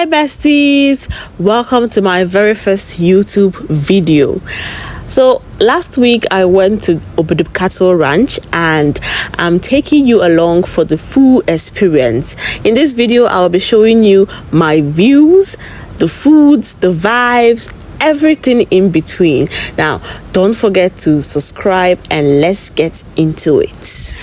Hi besties, welcome to my very first YouTube video. So last week I went to Obudu Cattle Ranch and I'm taking you along for the full experience. In this video I'll be showing you my views, the foods, the vibes, everything in between. Now don't forget to subscribe and let's get into it.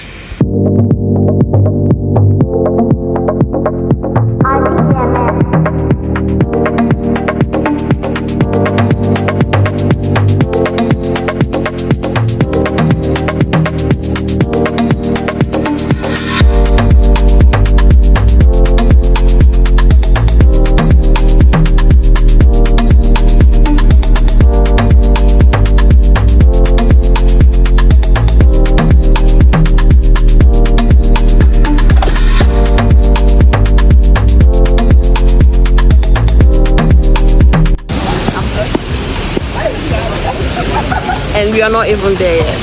And we are not even there yet.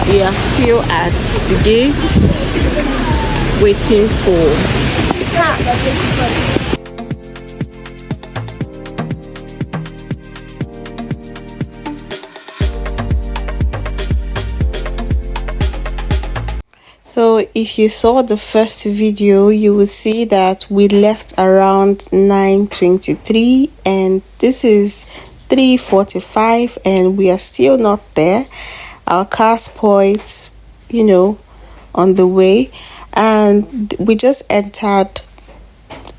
We are still at the gate waiting for the cars. So if you saw the first video, you will see that we left around 9:23 and this is 3:45 and we are still not there. Our car spoiled, on the way, and we just entered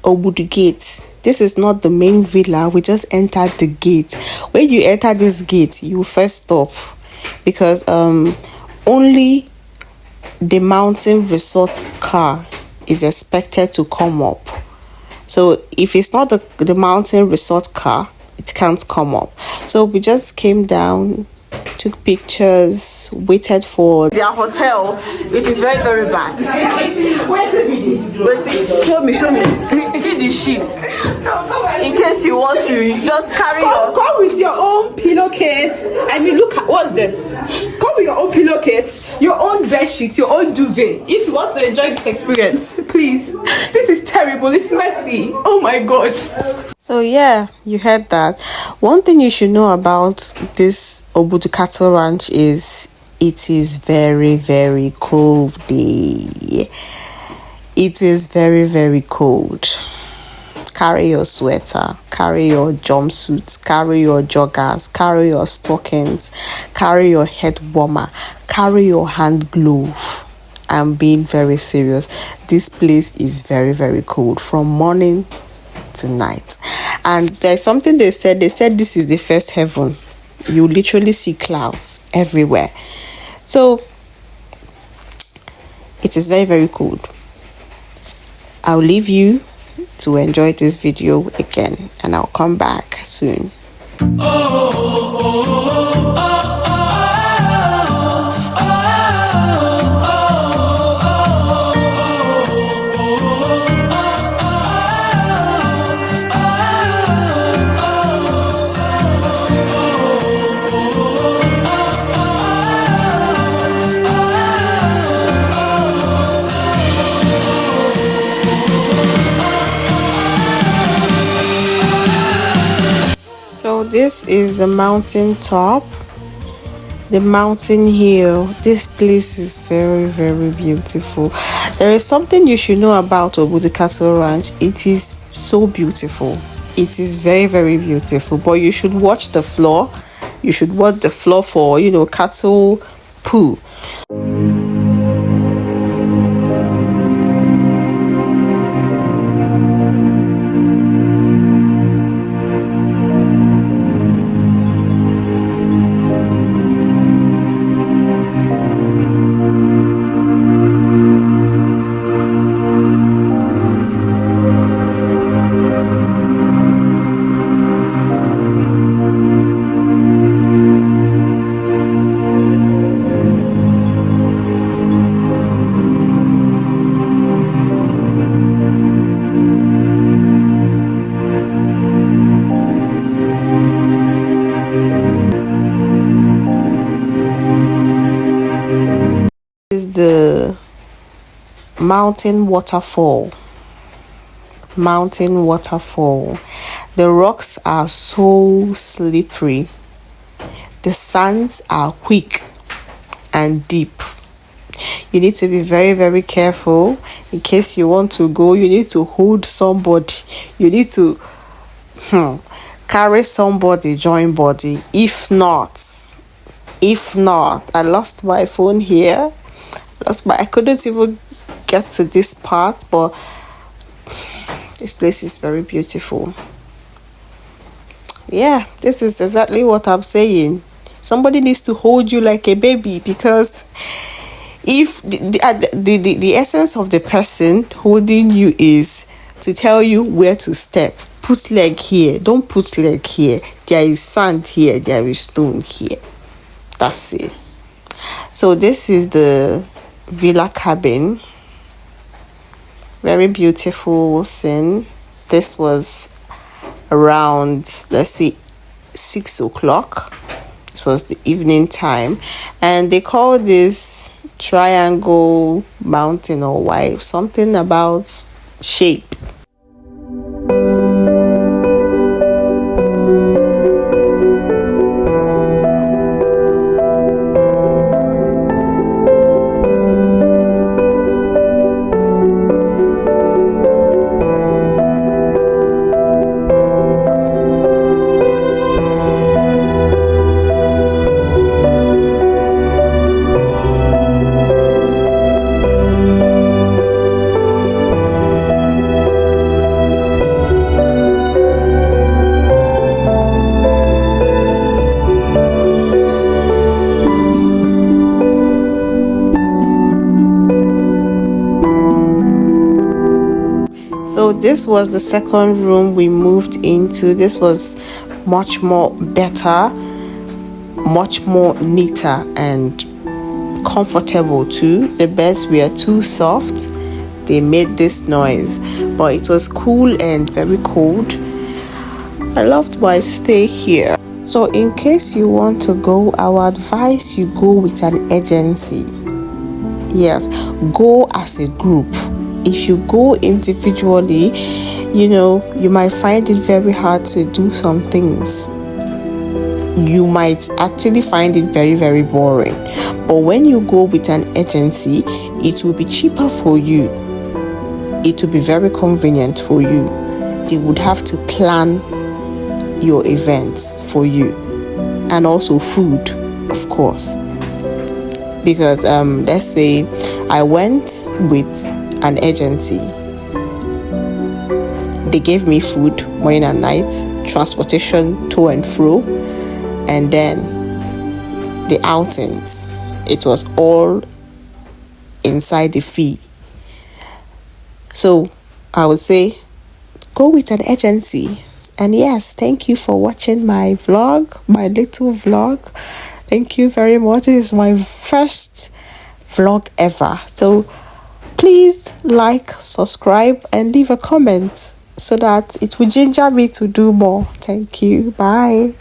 Obudu Gate. This is not the main villa, we just entered the gate. When you enter this gate, you first stop because only the mountain resort car is expected to come up. So if it's not the mountain resort car, it can't come up. So we just came down, took pictures, waited for their hotel. It is very, very bad. Wait, show me. Is it the sheets? In case you want to just carry your... Come with your own pillowcase. I mean, look at, what's this? Come with your own pillowcase, your own bed sheet, your own duvet. If you want to enjoy this experience, please. This is terrible. It's messy. Oh my God. So yeah, you heard that. One thing you should know about this Obudu Cattle Ranch is it is very, very cold. It is very, very cold. Carry your sweater, carry your jumpsuits, carry your joggers, carry your stockings, carry your head warmer, carry your hand glove. I'm being very serious. This place is very, very cold from morning to night. And there's something they said this is the first heaven. You literally see clouds everywhere. So it is very, very cold. I'll leave you to enjoy this video again and I'll come back soon. So this is the mountain top, the mountain hill. This place is very, very beautiful. There is something you should know about Obudu Cattle Ranch. It is so beautiful. It is very, very beautiful. But you should watch the floor. You should watch the floor for, cattle poo. is the mountain waterfall. mountain waterfall. The rocks are so slippery. The sands are quick and deep. You need to be very, very careful. In case you want to go, you need to hold somebody. You need to carry somebody, join body. If not, I lost my phone here. I couldn't even get to this part, but this place is very beautiful. Yeah, this is exactly what I'm saying. Somebody needs to hold you like a baby, because if the essence of the person holding you is to tell you where to step, put leg here, don't put leg here, there is sand here, there is stone here. That's it. So this is the villa cabin. Very beautiful scene. This was around, let's see, 6 o'clock. It was the evening time, and they call this triangle mountain, or why, something about shape. So this was the second room we moved into. This was much more better, much more neater and comfortable too. The beds were too soft. They made this noise, but it was cool and very cold. I loved my stay here. So in case you want to go, I would advise you go with an agency. Yes, go as a group. If you go individually, you might find it very hard to do some things. You might actually find it very, very boring. But when you go with an agency, it will be cheaper for you. It will be very convenient for you. They would have to plan your events for you, and also food, of course. Because let's say I went with an agency. They gave me food morning and night, transportation to and fro, and then the outings. It was all inside the fee. So I would say go with an agency. And yes, thank you for watching my vlog, my little vlog. Thank you very much. This is my first vlog ever. So please like, subscribe, and leave a comment so that it will ginger me to do more. Thank you. Bye.